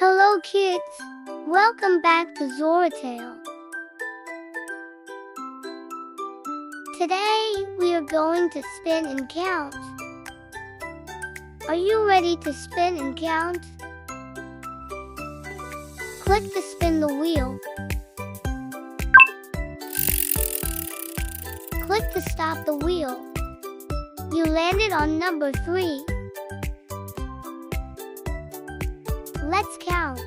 Hello kids! Welcome back to XoraTales. Today we are going to spin and count. Are you ready to spin and count? Click to spin the wheel. Click to stop the wheel. You landed on number 3. Let's count.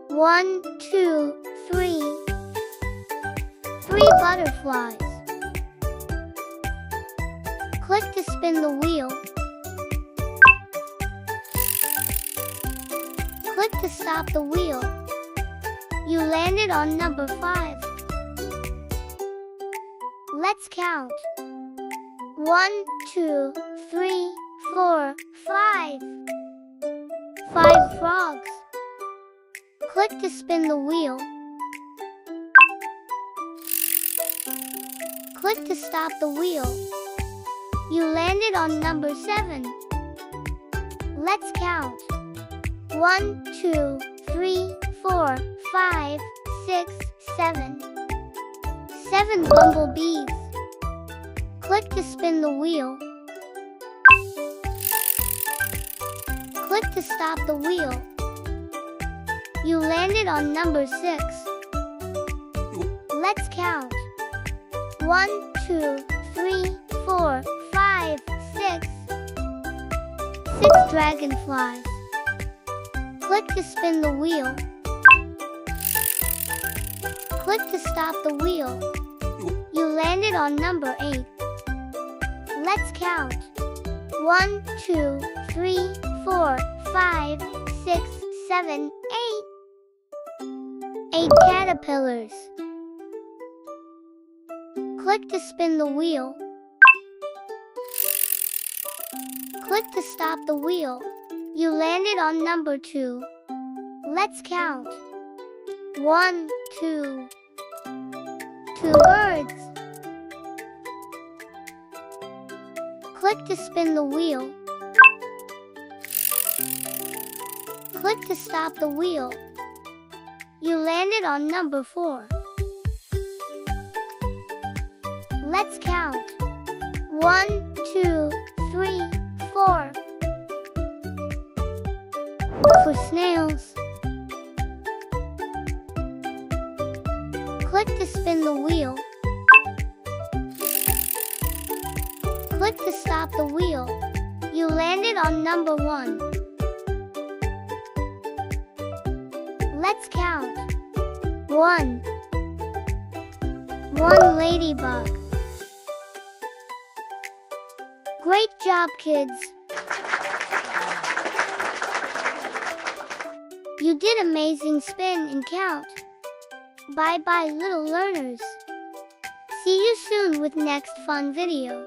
1, 2, 3. 3 butterflies. Click to spin the wheel. Click to stop the wheel. You landed on number 5. Let's count. 1, 2, 3, 4, 5. 5 frogs. Click to spin the wheel. Click to stop the wheel. You landed on number 7. Let's count. 1, 2, 3, 4, 5, 6, 7. 7 bumblebees. Click to spin the wheel. Click to stop the wheel. You landed on number 6. Let's count. 1, 2, 3, 4, 5, 6. 6 dragonflies. Click to spin the wheel. Click to stop the wheel. You landed on number 8. Let's count. 1, 2, 3, 4, 5, 6, 7, 8. 8 caterpillars. Click to spin the wheel. Click to stop the wheel. You landed on number 2. Let's count. 1, 2. 2 birds. Click to spin the wheel. Click to stop the wheel. You landed on number 4. Let's count. 1, 2, 3, 4. 4 snails. Click to spin the wheel. Click to stop the wheel. You landed on number 1. Let's count. 1. 1 ladybug. Great job, kids! You did amazing spin and count. Bye-bye, little learners. See you soon with next fun video.